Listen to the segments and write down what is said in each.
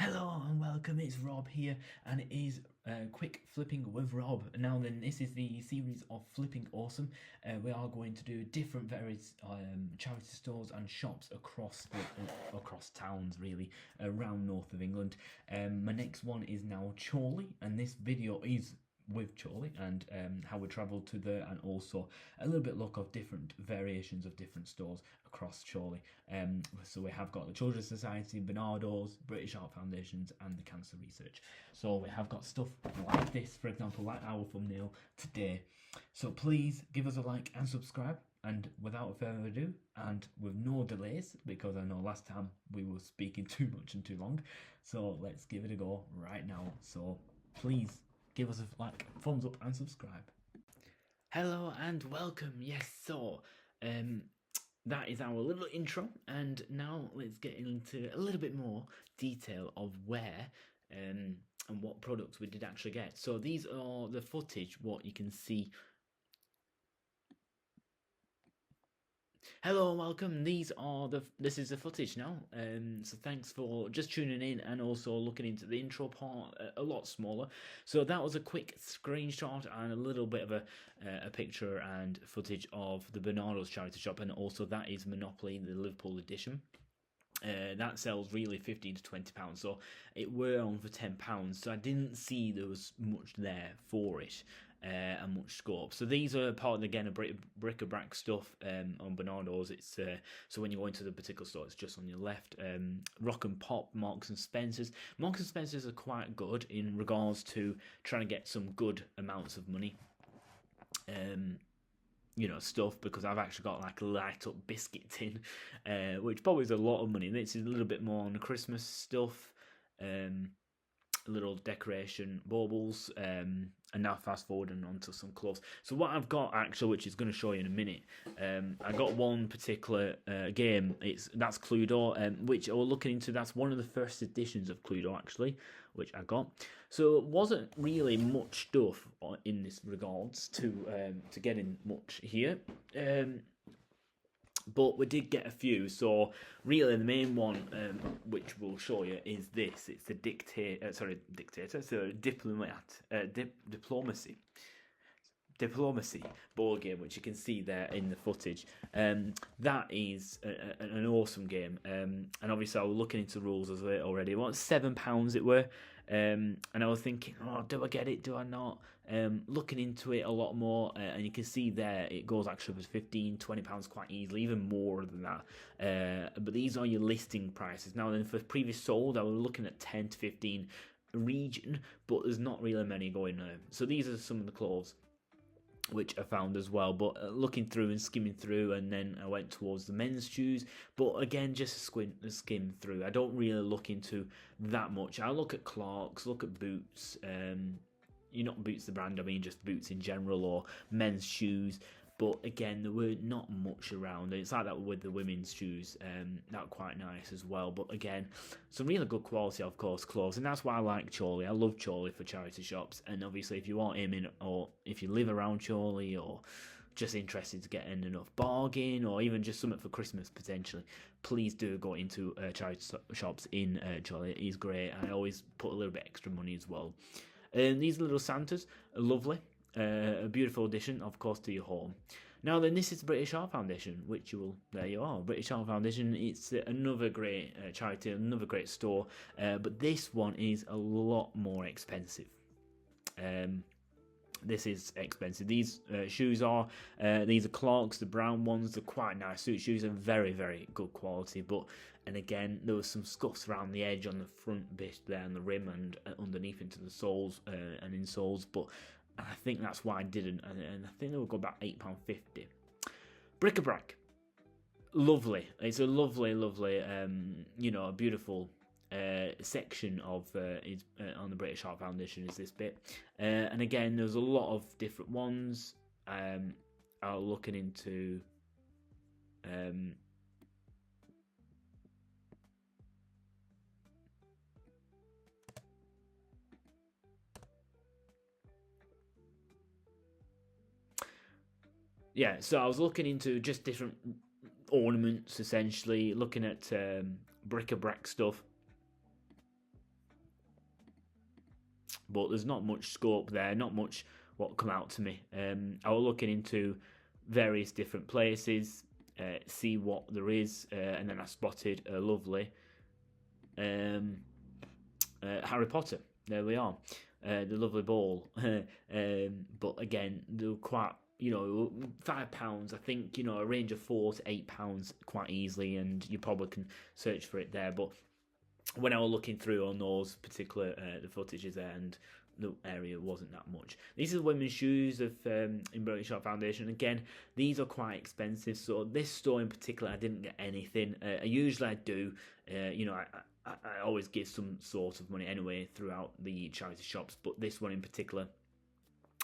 Hello and welcome, it's Rob here, and it is Quick Flipping with Rob. Now then, this is the series of Flipping Awesome. We are going to do different various charity stores and shops across towns, really, around north of England. My next one is now Chorley, and this video is with Chorley and how we travelled to there, and also a little bit look of different variations of different stores across Chorley. So we have got the Children's Society, Bernardo's, British Art Foundations, and the Cancer Research. So we have got stuff like this, for example, like our thumbnail today. So please give us a like and subscribe. And without further ado, and with no delays, because I know last time we were speaking too much and too long, so let's give it a go right now. So please give us a like, thumbs up and subscribe. Hello and welcome. Yes, so that is our little intro, and now let's get into a little bit more detail of where and what products we did actually get. So these are the footage, what you can see. Hello and welcome. This is the footage now. So thanks for just tuning in and also looking into the intro part, a lot smaller. So that was a quick screenshot and a little bit of a picture and footage of the Bernardo's charity shop, and also that is Monopoly, the Liverpool edition. That sells really £15 to £20, so it were on for £10. So I didn't see there was much there for it. And much scope. So these are part of, again, a bric-a-brac stuff on Bernardo's. It's so when you go into the particular store, it's just on your left. Rock and Pop, Marks and Spencers. Marks and Spencers are quite good in regards to trying to get some good amounts of money. Stuff, because I've actually got like a light up biscuit tin, which probably is a lot of money. This is a little bit more on the Christmas stuff. Little decoration baubles, and now fast forward and onto some clothes. So what I've got actually, which is going to show you in a minute, I got one particular game. That's Cluedo, which we're looking into. That's one of the first editions of Cluedo actually, which I got. So it wasn't really much stuff in this regards to getting much here. But we did get a few, so really the main one, which we'll show you, is this. It's the diplomacy board game, which you can see there in the footage. That is an awesome game, and obviously I was looking into the rules as well already. Well, £7 it were, and I was thinking, do I get it, do I not? Looking into it a lot more, and you can see there it goes actually with £15-20 quite easily, even more than that. But these are your listing prices. Now then, for previous sold, I was looking at 10 to 15 region, but there's not really many going there. So these are some of the clothes which I found as well, but looking through and skimming through, and then I went towards the men's shoes, but again, just skim through. I don't really look into that much. I look at Clarks, look at boots, not Boots the brand, I mean just boots in general, or men's shoes. But again, there were not much around. It's like that with the women's shoes. That were quite nice as well. But again, some really good quality, of course, clothes. And that's why I like Chorley. I love Chorley for charity shops. And obviously, if you want him in, or if you live around Chorley, or just interested to get an enough bargain, or even just something for Christmas potentially, please do go into charity shops in Chorley. It is great. I always put a little bit extra money as well. And these little Santas are lovely. A beautiful addition, of course, to your home. Now then, this is the British Art Foundation, which there you are, British Art Foundation. It's another great charity, another great store, but this one is a lot more expensive. This is expensive. These shoes are, these are Clarks, the brown ones. They're quite nice. Suit shoes are very, very good quality. And again, there was some scuffs around the edge on the front bit there, on the rim and underneath into the soles and insoles. But I think that's why I didn't. And I think they will go about £8.50. Bric-a-brac, lovely. It's a lovely, a beautiful section of on the British Art Foundation is this bit, and again there's a lot of different ones. I'm looking into so I was looking into just different ornaments, essentially looking at bric-a-brac stuff. but there's not much scope there, not much what come out to me. I was looking into various different places, see what there is, and then I spotted a lovely Harry Potter. There we are, the lovely ball. But again, they're quite, £5. I think, a range of £4 to £8 quite easily, and you probably can search for it there. But when I was looking through on those particular the footages there, and the area wasn't that much. These are the women's shoes of in British Shop Foundation. Again, these are quite expensive. So this store in particular, I didn't get anything. Usually I do. I always give some sort of money anyway throughout the charity shops, but this one in particular,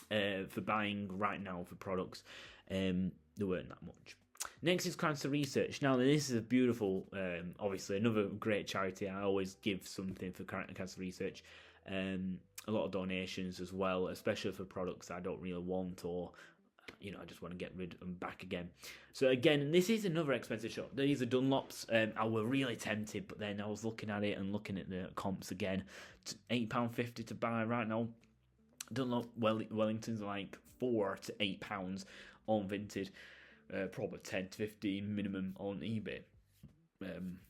for buying right now for products, there weren't that much. Next is Cancer Research. Now, this is a beautiful, obviously, another great charity. I always give something for Cancer Research. A lot of donations as well, especially for products I don't really want, or I just want to get rid of them back again. So again, this is another expensive shop. These are Dunlops. I was really tempted, but then I was looking at it and looking at the comps again. £8.50 to buy right now. Dunlop Wellington's like £4 to £8 on Vinted. Probably 10 to 15 minimum on eBay.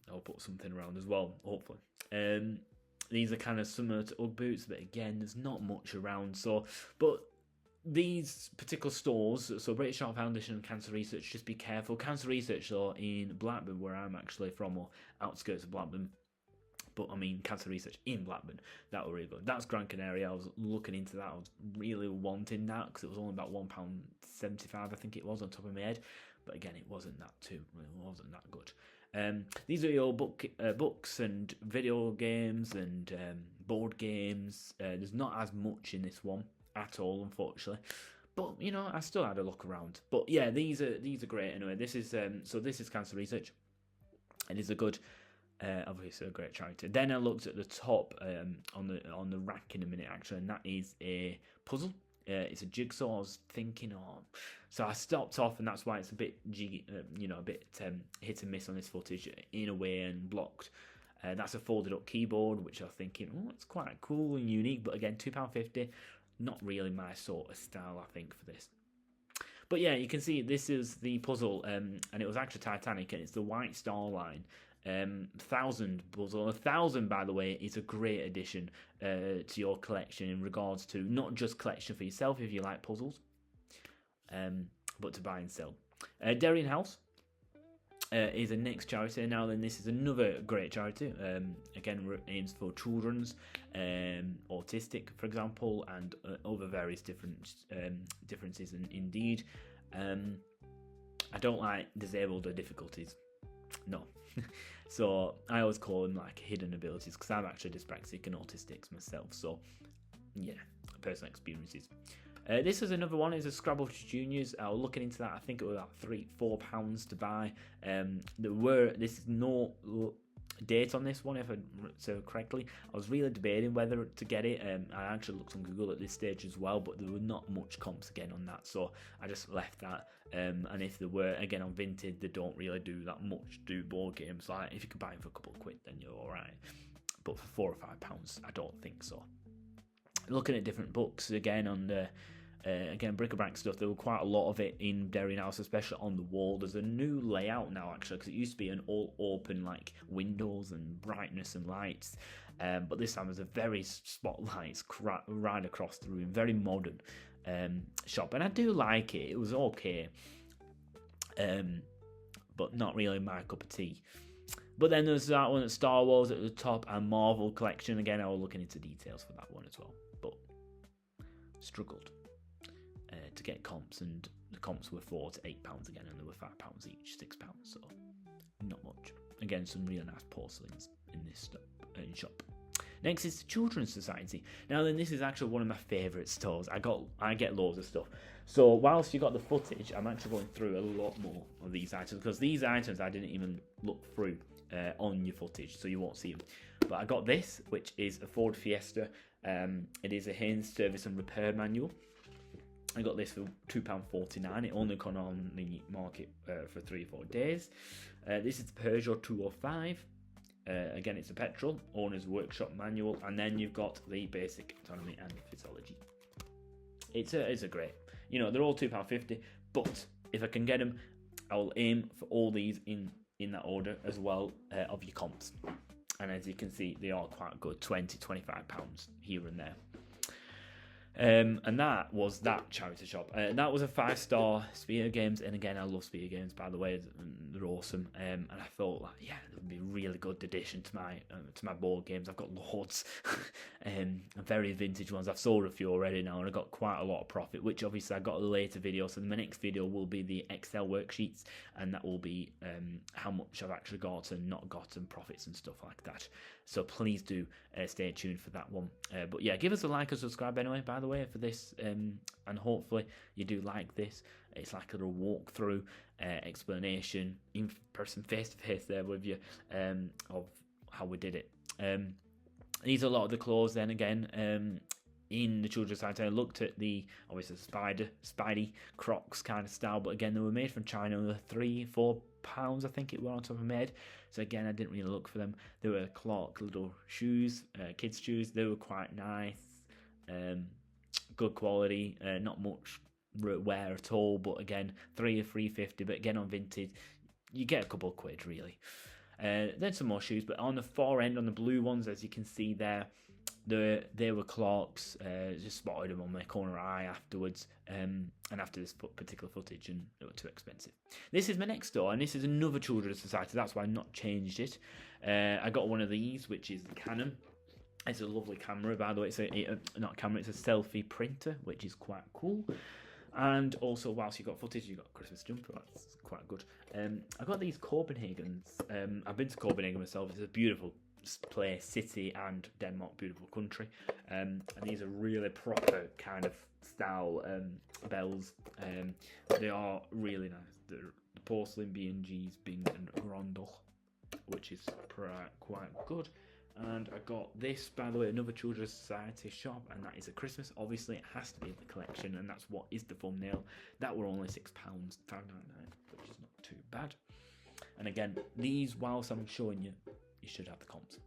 I'll put something around as well, hopefully. These are kind of similar to Ugg boots, but again, there's not much around. But these particular stores, so British Heart Foundation and Cancer Research, just be careful. Cancer Research, though, in Blackburn, where I'm actually from, or outskirts of Blackburn. But I mean, Cancer Research in Blackburn, that were really good. That's Gran Canaria. I was looking into that. I was really wanting that because it was only about £1.75, I think it was, on top of my head. But again, it wasn't that good. These are your books and video games and board games. There's not as much in this one at all, unfortunately. But I still had a look around. But yeah, these are great anyway. This is Cancer Research. It is a good. Obviously a great charity. Then I looked at the top on the rack in a minute actually, and that is a puzzle. It's a jigsaw. I was thinking, so I stopped off, and that's why it's a bit hit and miss on this footage in a way and blocked. That's a folded up keyboard, which I was thinking, it's quite cool and unique, but again, £2.50, not really my sort of style, I think, for this. But yeah, you can see this is the puzzle, and it was actually Titanic, and it's the White Star Line. 1,000 puzzle. 1,000, by the way, is a great addition to your collection in regards to not just collection for yourself if you like puzzles, but to buy and sell. Darien House is the next charity. Now then, this is another great charity. Again, aims for children's, autistic, for example, and other various differences. Indeed, I don't like disabled or difficulties. No. So I always call them like hidden abilities, because I'm actually dyspraxic and autistic myself. So yeah, personal experiences. This is another one. It's a Scrabble for Juniors. I was looking into that. I think it was about £3-4 to buy. This is no date on this one, if I said correctly. I was really debating whether to get it. I actually looked on Google at this stage as well, but there were not much comps again on that, so I just left that. And if there were, again, on Vinted, they don't really do that much, do board games. Like, if you could buy them for a couple of quid, then you're alright. But for £4 or £5, I don't think so. Looking at different books, again, on the again, bric-a-brac stuff, there were quite a lot of it in Darien House, especially on the wall. There's a new layout now, actually, because it used to be an all open, like, windows and brightness and lights, but this time there's a very spotlights right across the room, very modern shop, and I do like it. It was okay, but not really my cup of tea. But then there's that one at Star Wars at the top, and Marvel collection. Again, I was looking into details for that one as well, but struggled to get comps, and the comps were £4 to £8 again, and they were £5 each, £6, so not much. Again, some really nice porcelains in this shop. Next is the Children's Society. Now then, this is actually one of my favourite stores. I get loads of stuff. So whilst you got the footage, I'm actually going through a lot more of these items, because these items I didn't even look through on your footage, so you won't see them. But I got this, which is a Ford Fiesta. It is a Haynes service and repair manual. I got this for £2.49. It only gone on the market for 3 or 4 days. This is the Peugeot 205. Again, it's a petrol, owner's workshop manual, and then you've got the basic autonomy and physiology. It's a great, they're all £2.50, but if I can get them, I'll aim for all these in that order as well of your comps. And as you can see, they are quite good, £20-25 here and there. And that was that charity shop. That was a 5-star Spear Games, and again, I love Spear Games, by the way. They're awesome. And I thought, it would be a really good addition to my board games. I've got loads, very vintage ones. I've sold a few already now, and I got quite a lot of profit, which obviously I got a later video. So my next video will be the Excel worksheets, and that will be how much I've actually got and not gotten profits and stuff like that. So please do stay tuned for that one. But yeah, give us a like and subscribe anyway, by the way, for this, and hopefully you do like this. It's like a little walkthrough explanation in person, face to face there with you, of how we did it. These are a lot of the clothes then again in the children's side. I looked at the obviously Spidey Crocs kind of style, but again they were made from China. They were £3-4 I think it were on top of my head. So again, I didn't really look for them. They were Clark little shoes, kids shoes. They were quite nice, good quality, not much wear at all. But again, £3 or £3.50. But again on Vinted, you get a couple of quid really. Then some more shoes, but on the far end, on the blue ones, as you can see there, they were Clarks. Just spotted them on my corner eye afterwards, and after this particular footage, and they were too expensive. This is my next store, and this is another children's society. That's why I've not changed it. I got one of these, which is the Canon. It's a lovely camera, by the way. It's not a camera, it's a selfie printer, which is quite cool. And also, whilst you've got footage, you've got a Christmas jumper. That's quite good. I got these Copenhagens. I've been to Copenhagen myself. It's a beautiful place, city, and Denmark, beautiful country. And these are really proper kind of style bells. They are really nice. The porcelain B&Gs, Bing and Grondel, which is quite good. And I got this, by the way, another Children's Society shop, and that is a Christmas. Obviously, it has to be in the collection, and that's what is the thumbnail. That were only £6, £5.99, which is not too bad. And again, these, whilst I'm showing you, you should have the comps.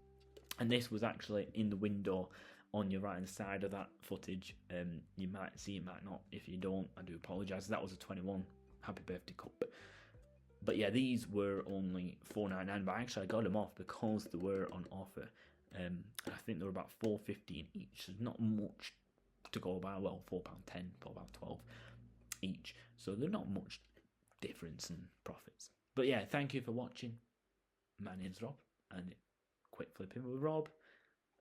And this was actually in the window on your right hand side of that footage. You might see, it might not. If you don't, I do apologise. That was a 21 Happy Birthday cup. But yeah, these were only £4.99, but actually I got them off because they were on offer. I think they were about £4.50 each. There's not much to go by. Well, £4.10, £4.12 each. So they're not much difference in profits. But yeah, thank you for watching. My name's Rob, and Quick Flipping with Rob,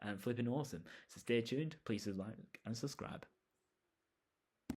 and flipping awesome. So stay tuned. Please like and subscribe.